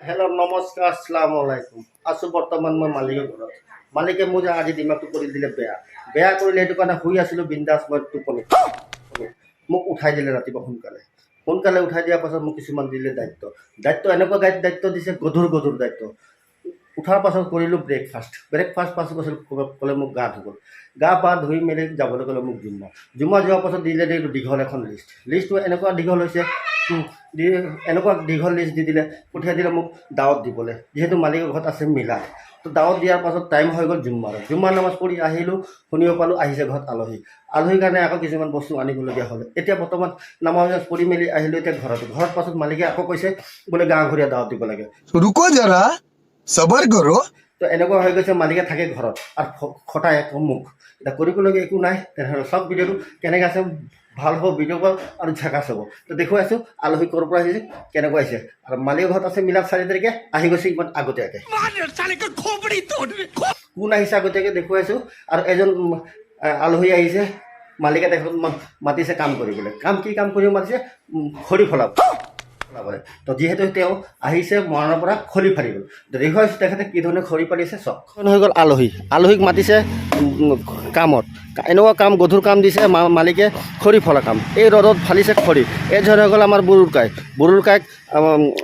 Hello' নমস্কাৰ আসসালামু আলাইকুম আছোঁ বৰ্তমান মই মালিকৰ ঘৰত মালিকে মোৰ যে আজি দিমাগটো কৰি দিলে বেয়া কৰিলে সেইটো কাৰণে শুই আছিলোঁ বিন্দাছ মই টোপনি মোক উঠাই দিলে ৰাতিপুৱা সোনকালে উঠাই দিয়াৰ পাছত মোক কিছুমান দিলে দায়িত্ব এনেকুৱা দায়িত্ব দিছে গধুৰ দায়িত্ব উঠাৰ পাছত কৰিলোঁ ব্ৰেকফাষ্ট পাছত ক'লে মোক গা ধুব গা পা ধুই মেলি যাবলৈ ক'লে মোক জুম্মা যোৱাৰ পাছত দিলে দীঘল এখন লিষ্টটো এনেকুৱা দীঘল হৈছে এনেকুৱা দীঘল লিষ্ট দি দিলে পঠিয়াই দিলে মোক দাৱত দিবলৈ যিহেতু মালিকৰ ঘৰত আছে মিলা তো দাৱত দিয়াৰ পাছত টাইম হৈ গ'ল জুম্মাৰ নামাজ পঢ়ি আহিলোঁ শুনিব পালোঁ আহিছে ঘৰত আলহীৰ কাৰণে আকৌ কিছুমান বস্তু আনিবলগীয়া হ'ল এতিয়া বৰ্তমান নামাজ পঢ়ি মেলি আহিলোঁ এতিয়া ঘৰত পাছত মালিকে আকৌ কৈছে বোলে গাঁৱঘৰীয়া দাৱত দিব লাগে रुको जरा सबर करो তো এনেকুৱা হৈ গৈছে মালিকে থাকে ঘৰত আৰু খটাই আকৌ মোক এতিয়া কৰিবলগীয়া একো নাই তেনেহ'লে চব ভিডিঅ'টো কেনেকৈ আছে ভাল হ'ব ভিডিঅ' কল আৰু ঝাকাচ হ'ব তো দেখুৱাইছোঁ আলহী ক'ৰ পৰা আহিছে কেনেকুৱা আহিছে আৰু মালিকৰ ঘৰত আছে মিলাদ 4 তাৰিখে আহি গৈছে ইমান আগতীয়াকৈ কোন আহিছে আগতীয়াকৈ দেখুৱাইছোঁ আৰু এজন আলহী আহিছে মালিকে তেখেতক মাতিছে কাম কৰিবলৈ কি কাম কৰিব মাতিছে খৰি ফলাবলৈ তো যিহেতু তেওঁ আহিছে মৰাণৰ পৰা খৰি ফালিবলৈ দেখুৱাইছোঁ তেখেতে কি ধৰণে খৰি ফালিছে চব হৈ গ'ল আলহীক মাতিছে কামত এনেকুৱা কাম গধুৰ কাম দিছে মালিকে খৰি ফলা কাম এই ৰ'দত ফালিছে খৰি এই ধৰণে হৈ গ'ল আমাৰ বুৰুল কাইক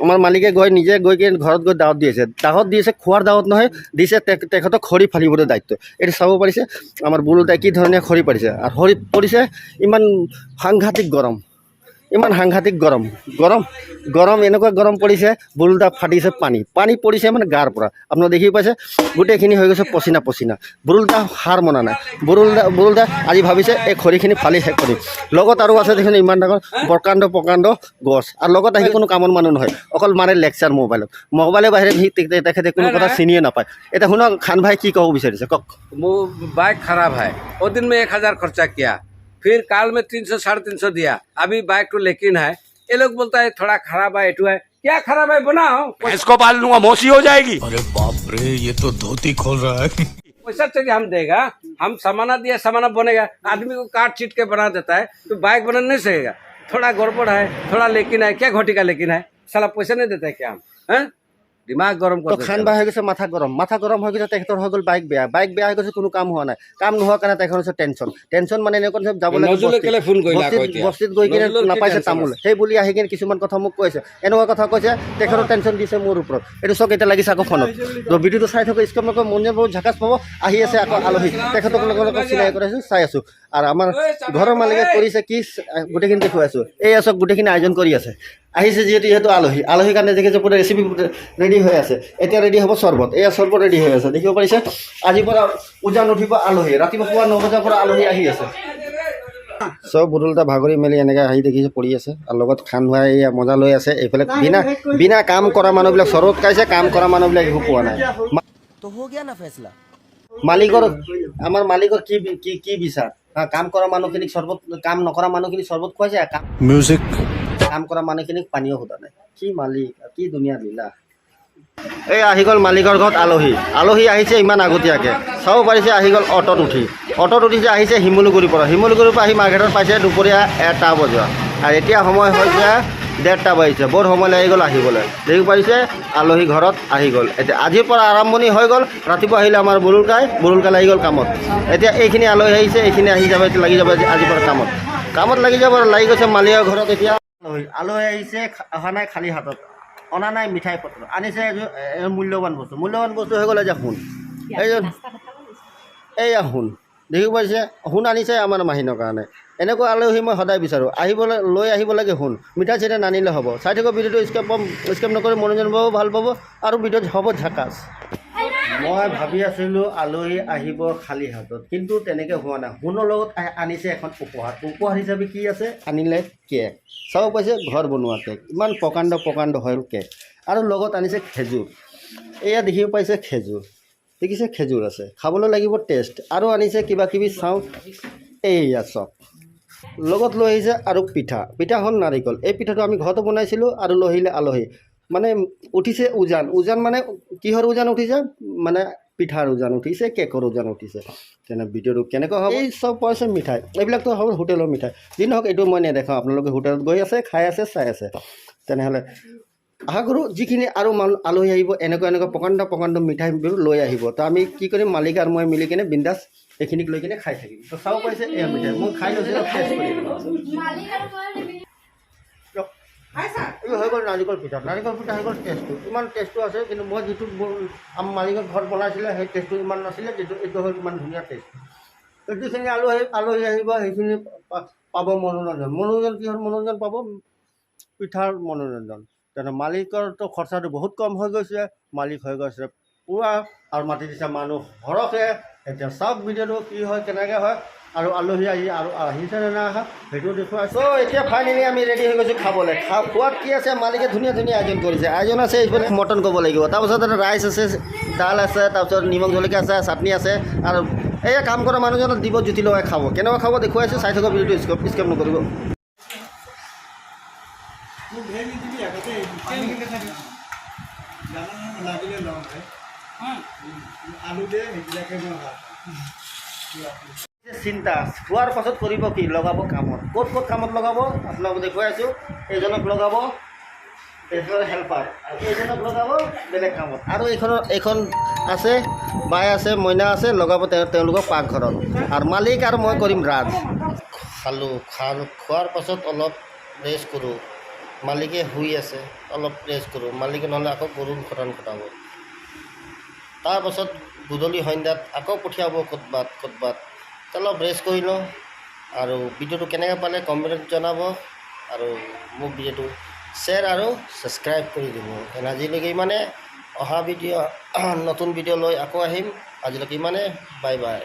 আমাৰ মালিকে নিজে গৈ কিনে ঘৰত গৈ দাৱত দিছে খোৱাৰ দাৱত নহয় দিছে তেখেতক খৰি ফালিবলৈ দায়িত্ব এইটো চাব পাৰিছে আমাৰ বুৰুল দাই কি ধৰণে খৰি পাৰিছে আৰু খৰি পৰিছে ইমান সাংঘাতিক গৰম এনেকুৱা গৰম পৰিছে বুৰুলদা ফাটিছে পানী পৰিছে মানে গাৰ পৰা আপোনালোকে দেখি পাইছে গোটেইখিনি হৈ গৈছে পচিনা বুৰুলদা হাৰ মনা নাই বুৰুলদা আজি ভাবিছে এই খৰিখিনি ফালি শেষ কৰিম লগত আৰু আছে দেখোন ইমান ডাঙৰ প্ৰকাণ্ড গছ আৰু লগত আহি কোনো কামৰ মানুহ নহয় অকল মাৰে লেকচাৰ মোবাইলৰ বাহিৰে তেখেতে কোনো কথা চিনিয়ে নাপায় এতিয়া শুনক খান ভাই কি ক'ব বিচাৰিছে কওক वो बाइक खराब है वो दिन में 1000 खर्चा किया फिर काल में 300 350 दिया अभी बाइक तो लेकिन है ये लोग बोलता है थोड़ा खराब है एटू है क्या खराब है बनाओ इसको पाल लूंगा मौसी हो जाएगी अरे बाप रे ये तो धोती खोल रहा है पैसा चाहिए हम देगा हम सामाना दिया सामाना बनेगा आदमी को काट चीट के बना देता है तो बाइक बनाने नहीं सकेगा थोड़ा गड़बड़ है थोड़ा लेकिन है क्या घोटी का लेकिन है साला पैसा नहीं देता है क्या हम हैं दिमाग गरम তো খান বাই হৈ গৈছে মাথা গৰম হৈ গৈছে তেখেতৰ হৈ গ'ল বাইক বেয়া হৈ গৈছে কোনো কাম হোৱা নাই কাম নোহোৱাৰ কাৰণে তেখেতৰ হৈছে টেনশ্যন মানে এনেকুৱা যাব লাগে বস্তিত গৈ কিনে নাপাইছে তামোল সেই বুলি আহি কিনে কিছুমান কথা মোক কৈছে এনেকুৱা কথা কৈছে তেখেতৰ টেনশ্যন দিছে মোৰ ওপৰত এইটো চক এতিয়া লাগিছে আকৌ ফোনত তো ভিডিঅ'টো চাই থাকক স্কিপ নকৰি মন বহুত ঝাকাচ পাব আহি আছে আকৌ আলহী তেখেতক লগত চিনাকি কৰাইছোঁ চাই আছোঁ আৰু আমাৰ ঘৰৰ মালিকে কৰিছে কি গোটেইখিনি দেখুৱাইছোঁ এই আচক গোটেইখিনি আয়োজন কৰি আছে আহিছে যিহেতু আলহীৰ কাৰণে দেখিছে পুৰা ৰেচিপি ৰেডি হৈ আছে এতিয়া ৰেডি হ'ব চৰ্বত এয়া চৰ্বত ৰেডি হৈ আছে দেখিব পাৰিছে আজিৰ পৰা উজান উঠিব আলহী ৰাতিপুৱা পুৱা 9 বজাৰ পৰা আলহী আহি আছে চব বুৰুলদা ভাগৰি মেলি এনেকৈ আহি দেখিছে পৰি আছে আৰু লগত খান ভাই এয়া মজা লৈ আছে এইফালে বিনা কাম কৰা মানুহবিলাক চৰত খাইছে কাম কৰা মানুহবিলাক একো পোৱা নাই तो हो गया ना फैसला আমাৰ মালিকৰ কি বিচাৰ কাম কৰা মানুহখিনিক চৰ্বত কাম নকৰা মানুহখিনিক চৰ্বত খুৱাইছে म्यूजिक কাম কৰা মানুহখিনিক পানীও সোধা নাই কি মালিক কি দুনিয়া লীলা এই আহি গ'ল মালিকৰ ঘৰত আলহী আহিছে ইমান আগতীয়াকৈ চাব পাৰিছে আহি গ'ল অট'ত উঠিছে আহিছে শিমলুগুৰিৰ পৰা আহি মাৰ্কেটত পাইছে দুপৰীয়া 1টা বজা আৰু এতিয়া সময় হৈছে 1:30 বাজিছে বৰ সময় লাগি গ'ল আহিবলৈ দেখি পাৰিছে আলহী ঘৰত আহি গ'ল এতিয়া আজিৰ পৰা আৰম্ভণি হৈ গ'ল ৰাতিপুৱা আহিলে আমাৰ বুৰুল কাই লাগি গ'ল কামত এতিয়া এইখিনি আলহী আহিছে এইখিনি লাগি যাব আজিৰ পৰা কামত লাগি গৈছে মালিকৰ ঘৰত এতিয়া আলহী আহিছে অহা নাই খালী হাতত অনা নাই মিঠাই পত্ৰ আনিছে মূল্যৱান বস্তু হৈ গ'ল এতিয়া সোণ দেখি পাইছে সোণ আনিছে আমাৰ মাহিনৰ কাৰণে এনেকুৱা আলহী মই সদায় বিচাৰোঁ লৈ আহিব লাগে সোণ মিঠাই চিঠাই নানিলে হ'ব চাই থাকক ভিডিঅ'টো স্কিপ নকৰি মনোৰঞ্জন পাব ভাল পাব আৰু ভিডিঅ'ত হ'ব ঝাকাচ মই ভাবি আছিলোঁ আলহী আহিব খালী হাতত কিন্তু তেনেকৈ হোৱা নাই সোণৰ লগত আনিছে এখন উপহাৰ হিচাপে কি আছে আনিলে কেক চাব পাইছে ঘৰ বনোৱা কেক ইমান প্ৰকাণ্ড হয় কেক আৰু লগত আনিছে খেজুৰ এয়া দেখিব পাইছে দেখিছে খেজুৰ আছে খাবলৈ লাগিব টেষ্ট আৰু আনিছে কিবাকিবি চাওঁ এইয়া চক লগত লৈ আহিছে আৰু পিঠা হ'ল নাৰিকল এই পিঠাটো আমি ঘৰতো বনাইছিলোঁ আৰু লৈ আহিলে আলহী মানে উঠিছে উজান মানে কিহৰ উজান উঠিছে মানে পিঠাৰ উজান উঠিছে কেকৰ উজান উঠিছে তেনে ভিডিঅ'টো কেনেকুৱা হ'ব এই চব পাইছে মিঠাই এইবিলাকতো হ'ব হোটেলৰ মিঠাই যি নহওক এইটো মই নেদেখাওঁ আপোনালোকে হোটেলত গৈ আছে খাই আছে চাই আছে তেনেহ'লে আশা কৰোঁ যিখিনি আৰু আলহী আহিব এনেকুৱা প্ৰকাণ্ড মিঠাইবোৰ লৈ আহিব। তো আমি কি কৰিম, মালিক আৰু মই মিলি কিনে বিন্দাছ এইখিনিক লৈ কিনে খাই থাকিম। তো চাব পাৰিছে এয়া মিঠাই মই খাই লৈছোঁ, টেষ্ট কৰি এইটো হৈ গ'ল নাৰিকল পিঠা। নাৰিকল পিঠা হৈ গ'ল টেষ্টটো, ইমান টেষ্টটো আছে, কিন্তু মই যিটো আমাৰ মালিকৰ ঘৰত বনাইছিলে সেই টেষ্টটো ইমান নাছিলে, যিটো এইটো হ'ল ইমান ধুনীয়া টেষ্ট। তো যিখিনি আলহী আহিব সেইখিনি পাব মনোৰঞ্জন কিহৰ মনোৰঞ্জন পাব, পিঠাৰ মনোৰঞ্জন। তেনে মালিকৰতো খৰচাটো বহুত কম হৈ গৈছে, মালিক হৈ গৈছে পুৰা আৰু মাতি দিছে মানুহ সৰহকৈ। এতিয়া চাওক ভিডিঅ'টো কি হয়, কেনেকৈ হয়, আৰু আলহী আৰু আহিছে নে নাই অহা সেইটো দেখুৱাইছোঁ। এতিয়া ফাইনেলি আমি ৰেডি হৈ গৈছোঁ খাবলৈ। খোৱাত কি আছে, মালিকে ধুনীয়া আয়োজন কৰিছে। আয়োজন আছে এইফালে মটন ক'ব লাগিব, তাৰপিছত ৰাইচ আছে, দাল আছে, তাৰপিছত নিমখ জলকীয়া আছে, চাটনি আছে, আৰু এই কাম কৰা মানুহজনক দিব জুতি লগাই খাব। কেনেকুৱা খাব দেখুৱাইছোঁ, চাই থকা ভিডিঅ'টো স্কিপ নকৰিব। চিন্তা হোৱাৰ পাছত কৰিব কি, লগাব কামত। ক'ত কামত লগাব আপোনালোকক দেখুৱাইছোঁ। এইজনক লগাব হেল্পাৰ, আৰু এইজনক লগাব বেলেগ কামত, আৰু এইখন আছে বাই আছে, মইনা আছে, লগাব তেওঁলোকক পাকঘৰত। আৰু মালিক আৰু মই কৰিম ৰাজ। খোৱাৰ পাছত অলপ ৰেষ্ট কৰোঁ। মালিকে শুই আছে, অলপ ৰেষ্ট কৰোঁ। মালিকে নহ'লে আকৌ গৰুৰ খটান খটাব। তাৰপাছত গধূলি সন্ধ্যাত আকৌ পঠিয়াব ক'তবাত। অলপ ৰেষ্ট কৰি লওঁ। আৰু ভিডিঅ'টো কেনেকৈ পালে কমেণ্টত জনাব, আৰু মোক ভিডিঅ'টো শ্বেয়াৰ আৰু ছাবস্ক্ৰাইব কৰি দিব। আজিলৈকে ইমানে, অহা নতুন ভিডিঅ' লৈ আকৌ আহিম। আজিলৈকে ইমানে, বাই বাই।